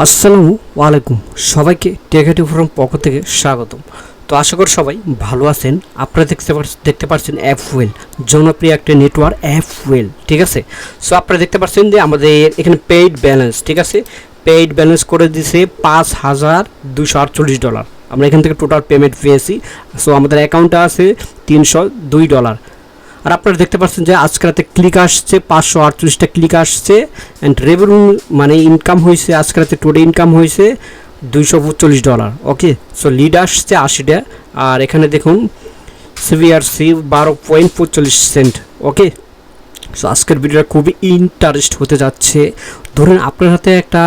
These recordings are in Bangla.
আসসালামু আলাইকুম সবাইকে টেকনিক্যাল ফোরাম পক্ষ থেকে স্বাগতম। তো আশা করি সবাই ভালো আছেন। আপনারা দেখতে পাচ্ছেন অ্যাপওয়েল, জনপ্রিয় একটা নেটওয়ার্ক অ্যাপওয়েল, ঠিক আছে। সো আপনারা দেখতে পাচ্ছেন যে আমাদের এখানে পেইড ব্যালেন্স, ঠিক আছে, পেইড ব্যালেন্স করে দিছে $5,248। আমরা এখান থেকে টোটাল পেমেন্ট পেয়েছি। সো আমাদের অ্যাকাউন্টে আছে $302। আর আপনারা দেখতে পাচ্ছেন যে আজকে রাতে ক্লিক আসছে 548টা ক্লিক আসছে। অ্যান্ড রেভিনিউ মানে ইনকাম হয়েছে আজকে রাতে টোটাল ইনকাম হয়েছে $245। ওকে, সো লিড আসছে 80টা। আর এখানে দেখুন সিভিআরসি 12.45 সেন্ট। ওকে, সো আজকের ভিডিওটা খুবই ইন্টারেস্ট হতে যাচ্ছে। ধরুন আপনার হাতে একটা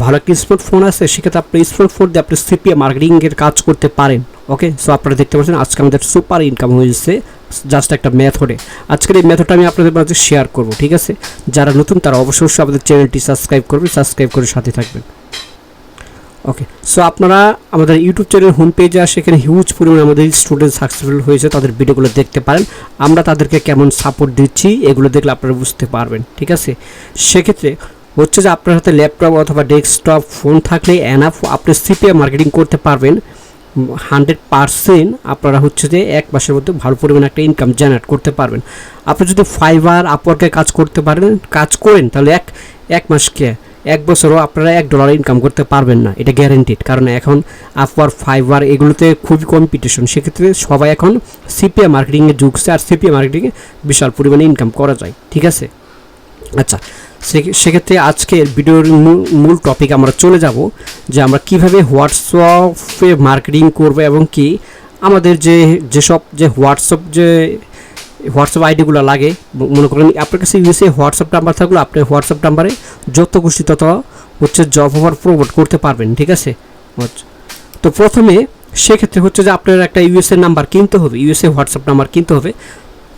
ভালো একটা স্মার্টফোন আছে, সেক্ষেত্রে আপনি স্মার্টফোন দিয়ে আপনি সিপিএ মার্কেটিংয়ের কাজ করতে পারেন। ওকে, সো আপনারা দেখতে পাচ্ছেন আজকে আমাদের সুপার ইনকাম হয়েছে জাস্ট একটা মেথডে। আজকের এই মেথডটা আমি আপনাদের মাঝে শেয়ার করব, ঠিক আছে। যারা নতুন তারা অবশ্যই আমাদের চ্যানেলটি সাবস্ক্রাইব করবেন, সাবস্ক্রাইব করে সাথে থাকবেন। ওকে, সো আপনারা আমাদের ইউটিউব চ্যানেল হোম পেজে আসে, এখানে হিউজ পরিমাণে আমাদের স্টুডেন্ট সাকসেসফুল হয়েছে, তাদের ভিডিওগুলো দেখতে পারেন। আমরা তাদেরকে কেমন সাপোর্ট দিচ্ছি এগুলো দেখলে আপনারা বুঝতে পারবেন, ঠিক আছে। সেক্ষেত্রে হচ্ছে যে আপনার হাতে ল্যাপটপ অথবা ডেস্কটপ ফোন থাকলে এনাফ আপনি সিপিএ মার্কেটিং করতে পারবেন 100%। আপনারা হচ্ছে যে এক মাসের মধ্যে ভালো পরিমাণে একটা ইনকাম জেনারেট করতে পারবেন। আপনি যদি ফাইবার আপওয়ার্কে কাজ করতে পারেন, কাজ করেন, তাহলে এক মাসকে এক বছরও আপনারা $1 ইনকাম করতে পারবেন না, এটা গ্যারেন্টিড। কারণ এখন আপওয়ার্ক, ফাইবার এগুলোতে খুবই কম্পিটিশন। সেক্ষেত্রে সবাই এখন সিপিএ মার্কেটিংয়ে ঝুঁকছে, আর সিপিএ মার্কেটিংয়ে বিশাল পরিমাণে ইনকাম করা যায়, ঠিক আছে। আচ্ছা, সেক্ষেত্রে আজকের ভিডিওর মূল টপিক আমরা চলে যাব যে আমরা কিভাবে হোয়াটসঅ্যাপে মার্কেটিং করব এবং কি আমাদের যেসব হোয়াটসঅ্যাপ আইডিগুলো লাগে। মনে করেন আপনার কাছে ইউএসএ হোয়াটসঅ্যাপ নাম্বার থাকলে আপনি হোয়াটসঅ্যাপ নাম্বারে যত খুশি তত হচ্ছে জব অফার প্রমোট করতে পারবেন, ঠিক আছে। তো প্রথমে সেক্ষেত্রে হচ্ছে যে আপনার একটা ইউএসএ নাম্বার কিনতে হবে, ইউএসএ হোয়াটসঅ্যাপ নাম্বার কিনতে হবে।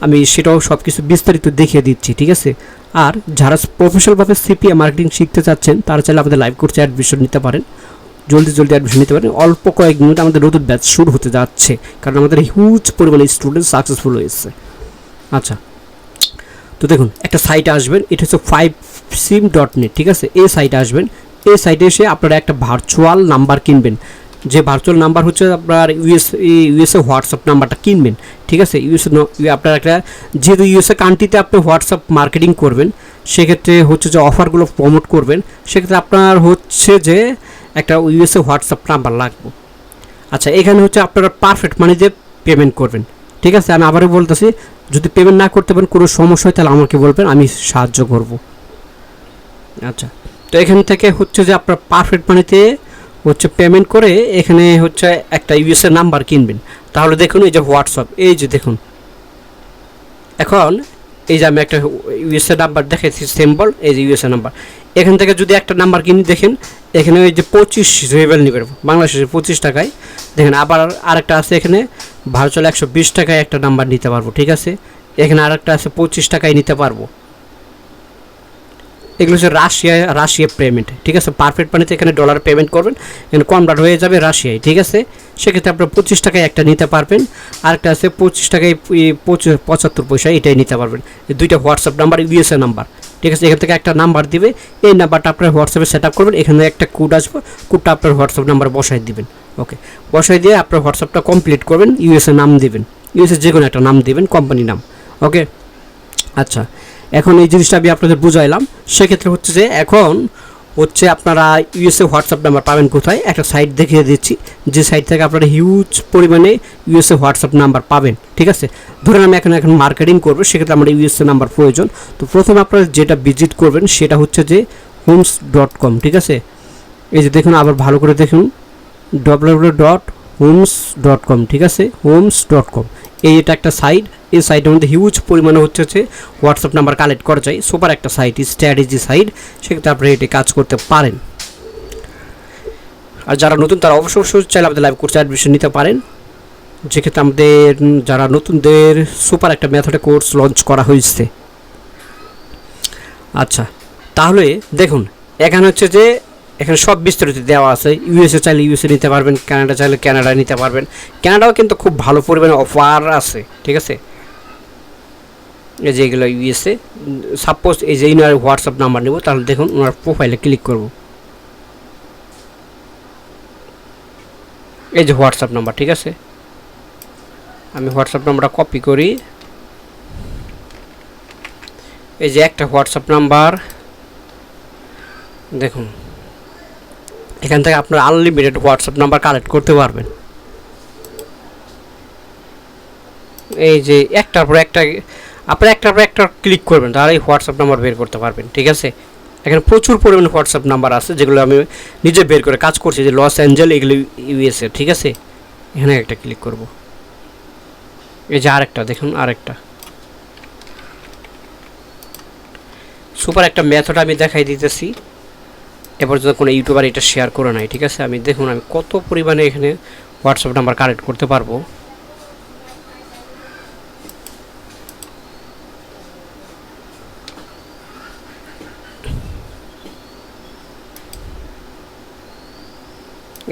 আমি সেটাও সব কিছু বিস্তারিত দেখিয়ে দিচ্ছি, ঠিক আছে। আর যারা প্রফেশনালভাবে সিপিএ মার্কেটিং শিখতে চাচ্ছেন তারা চাইলে আমাদের লাইভ কোর্সে অ্যাডমিশন নিতে পারেন, জলদি অ্যাডমিশন নিতে পারেন। অল্প কয়েক মিনিট আমাদের নতুন ব্যাচ শুরু হতে যাচ্ছে, কারণ আমাদের হিউজ পরিমাণে স্টুডেন্ট সাকসেসফুল হয়েছে। আচ্ছা, তো দেখুন একটা সাইটে আসবেন, এটা হচ্ছে 5sim.net, ঠিক আছে। এই সাইটে আসবেন, এই সাইটে এসে আপনারা একটা ভার্চুয়াল নাম্বার কিনবেন। যে ভার্চুয়াল নাম্বার হচ্ছে আপনার ইউএসএ হোয়াটসঅ্যাপ নাম্বারটা কিনবেন, ঠিক আছে। আপনার একটা যেহেতু ইউএসএ কান্ট্রিতে আপনি হোয়াটসঅ্যাপ মার্কেটিং করবেন, সেক্ষেত্রে হচ্ছে যে অফারগুলো প্রমোট করবেন, সেক্ষেত্রে আপনার হচ্ছে যে একটা ইউএসএ হোয়াটসঅ্যাপ নাম্বার লাগবে। আচ্ছা, এখানে হচ্ছে আপনারা পারফেক্ট মানি দিয়ে পেমেন্ট করবেন, ঠিক আছে। আমি আবারও বলতেছি, যদি পেমেন্ট না করতে পারেন কোনো সমস্যা হয় তাহলে আমাকে বলবেন, আমি সাহায্য করব। আচ্ছা, তো এখান থেকে হচ্ছে যে আপনার পারফেক্ট মানিতে হচ্ছে পেমেন্ট করে এখানে হচ্ছে একটা ইউএসএ নাম্বার কিনবেন। তাহলে দেখুন এই যে হোয়াটসঅ্যাপ, এই যে দেখুন এখন এই যে আমি একটা ইউএসএ নাম্বার দেখাচ্ছি সিম্বল, এই যে ইউএসএ নাম্বার। এখান থেকে যদি একটা নাম্বার কিনি, দেখেন এখানে ওই যে 25 রেভেল নেবেন বাংলাদেশে 25 টাকায়। দেখেন আবার আরেকটা আছে এখানে ভার্চুয়াল 120 টাকায় একটা নাম্বার নিতে পারবো, ঠিক আছে। এখানে আরেকটা আছে 25 টাকায় নিতে পারবো। এগুলো হচ্ছে রাশিয়া পেমেন্ট, ঠিক আছে। পারফেক্ট মানিতে এখানে ডলার পেমেন্ট করবেন, এখানে কনভার্ট হয়ে যাবে রাশিয়ায়, ঠিক আছে। সেক্ষেত্রে আপনার 25 টাকায় একটা নিতে পারবেন, আরেকটা আছে 25 টাকায় 75 পয়সা, এটাই নিতে পারবেন। এই দুইটা হোয়াটসঅ্যাপ নাম্বার, ইউএসএ নাম্বার, ঠিক আছে। এখান থেকে একটা নাম্বার দিবে, এই নাম্বারটা আপনার হোয়াটসঅ্যাপে সেট আপ করবেন। এখানে একটা কোড আসবে, কোডটা আপনার হোয়াটসঅ্যাপ নাম্বার বসাই দিবেন। ওকে, বসাই দিয়ে আপনার হোয়াটসঅ্যাপটা কমপ্লিট করবেন, ইউএসএ নাম দিবেন, ইউএসএ যে কোনো একটা নাম দিবেন, কোম্পানি নাম। ওকে, আচ্ছা, এখন এই জিনিসটা আমি আপনাদের বুঝাইলাম। সেক্ষেত্রে হচ্ছে যে এখন হচ্ছে আপনারা ইউএসএ হোয়াটসঅ্যাপ নাম্বার পাবেন কোথায়, একটা সাইট দেখিয়ে দিচ্ছি, যে সাইট থেকে আপনারা হিউজ পরিমাণে ইউএসএ হোয়াটসঅ্যাপ নাম্বার পাবেন, ঠিক আছে। ধরেন আমি এখন মার্কেটিং করবো, সেক্ষেত্রে আমার ইউএসএ নাম্বার প্রয়োজন। তো প্রথমে আপনারা যেটা ভিজিট করবেন সেটা হচ্ছে যে homes.com, ঠিক আছে। এই যে দেখুন, আবার ভালো করে দেখুন, www.homes.com, ঠিক আছে, homes.com। এটা একটা সাইট, এই সাইটের মধ্যে হিউজ পরিমাণে হচ্ছে হোয়াটসঅ্যাপ নাম্বার কালেক্ট করা যায়। সুপার একটা সাইট, স্ট্র্যাটেজি সাইট, সেক্ষেত্রে আপনি এটি কাজ করতে পারেন। আর যারা নতুন তারা অবশ্যই চাইলে আমাদের লাইভ কোর্সে অ্যাডমিশন নিতে পারেন, যেক্ষেত্রে আমাদের যারা নতুনদের সুপার একটা মেথডে কোর্স লঞ্চ করা হয়েছে। আচ্ছা, তাহলে দেখুন এখানে হচ্ছে যে এখানে সব বিস্তারিত দেওয়া আছে। ইউএসএ চাইলে ইউএসএ নিতে পারবেন, কানাডা চাইলে কানাডা নিতে পারবেন। কানাডাও কিন্তু খুব ভালো পরিমাণে অফার আছে, ঠিক আছে। এই যে এগুলো ইউএসএ, সাপোজ এই যে ইনার হোয়াটসঅ্যাপ নাম্বার নেব, তাহলে দেখুন ওনার প্রোফাইলে ক্লিক করব। এই যে হোয়াটসঅ্যাপ নাম্বার, ঠিক আছে। আমি হোয়াটসঅ্যাপ নাম্বারটা কপি করি। এই যে একটা হোয়াটসঅ্যাপ নাম্বার, দেখুন এখান থেকে আপনার আনলিমিটেড হোয়াটসঅ্যাপ নাম্বার কালেক্ট করতে পারবেন। এই যে একটার পর একটা আপনার একটার পর একটা ক্লিক করবেন, তাহলেই হোয়াটসঅ্যাপ নাম্বার বের করতে পারবেন, ঠিক আছে। এখানে প্রচুর পরিমাণে হোয়াটসঅ্যাপ নাম্বার আছে যেগুলো আমি নিজে বের করে কাজ করছি, যে লস অ্যাঞ্জেল এগুলো ইউএসএ, ঠিক আছে। এখানে একটা ক্লিক করব। এই যে আরেকটা দেখুন, আরেকটা সুপার একটা মেথড আমি দেখাই দিতেছি। এবার যদি কোনো ইউটিউবার এটা শেয়ার করে নাই, ঠিক আছে। আমি দেখুন আমি কত পরিমাণে এখানে হোয়াটসঅ্যাপ নাম্বার কালেক্ট করতে পারবো।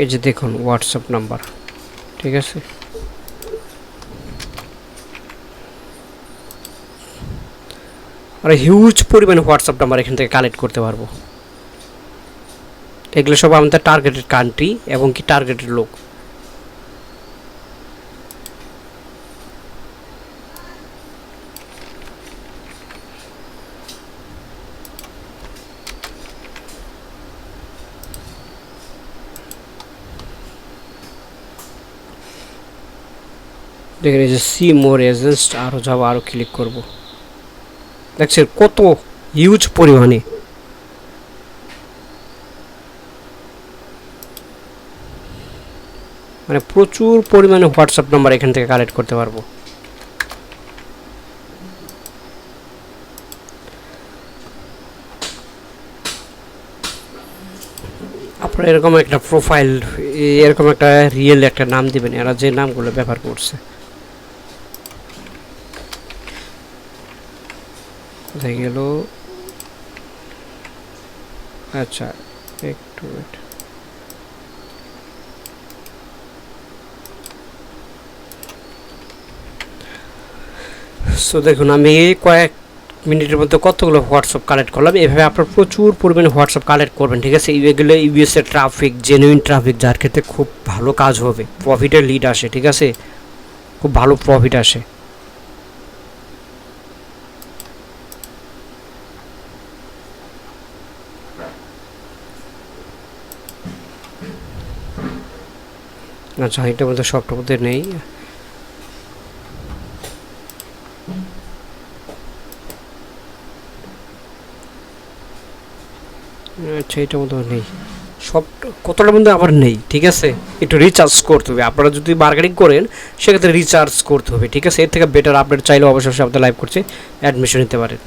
এই যে দেখুন হোয়াটসঅ্যাপ নাম্বার, ঠিক আছে। আর হিউজ পরিমাণে হোয়াটসঅ্যাপ নাম্বার এখান থেকে কালেক্ট করতে পারবো। এগুলো সব আমাদের টার্গেটেড কান্ট্রি এবং কি টার্গেটেড লোক। দেখেন এই যে সি মোর এজেন্টস, আরও যাবো, আরও ক্লিক করব। দেখছেন কত হিউজ পরিমাণে। মানে প্রচুর পরিমাণে হোয়াটসঅ্যাপ নাম্বার এখান থেকে কালেক্ট করতে পারবো। আপনার এরকম একটা প্রোফাইল, এরকম একটা রিয়েল একটা নাম দিবেন, এরা যে নামগুলো ব্যবহার করছে। কোথায় গেল? আচ্ছা একটু সো দেখুন আমি কয়েক মিনিটের মধ্যে কতগুলো হোয়াটসঅ্যাপ কালেক্ট করলাম। এভাবে আপনার প্রচুর পরিমাণে হোয়াটসঅ্যাপ কালেক্ট করবেন, ঠিক আছে। এগুলো ইউএসএ ট্রাফিক, জেনুইন ট্রাফিক, যার ক্ষেত্রে খুব ভালো কাজ হবে, প্রফিটের লিড আসে, ঠিক আছে, খুব ভালো প্রফিট আসে। আচ্ছা এটার মধ্যে সবটার মধ্যে নেই। আচ্ছা এটার মধ্যে নেই, সব কতটার মধ্যে আবার নেই, ঠিক আছে। একটু রিচার্জ করতে হবে। আপনারা যদি মার্কেটিং করেন সেক্ষেত্রে রিচার্জ করতে হবে, ঠিক আছে। এর থেকে বেটার আপডেট চাইলে অবশ্যই আপনাদের লাইভ করছে অ্যাডমিশন নিতে পারেন।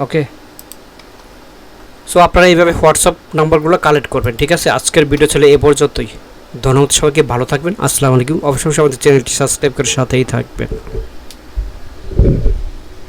ওকে, সো আপনারা এইভাবে হোয়াটসঅ্যাপ নাম্বারগুলো কালেক্ট করবেন, ঠিক আছে। আজকের ভিডিও ছিল এ পর্যন্তই। ধন্যবাদ সবাইকে, ভালো থাকবেন, আসসালামু আলাইকুম। অবশ্যই আমাদের চ্যানেলটি সাবস্ক্রাইব করে সাথেই থাকবেন।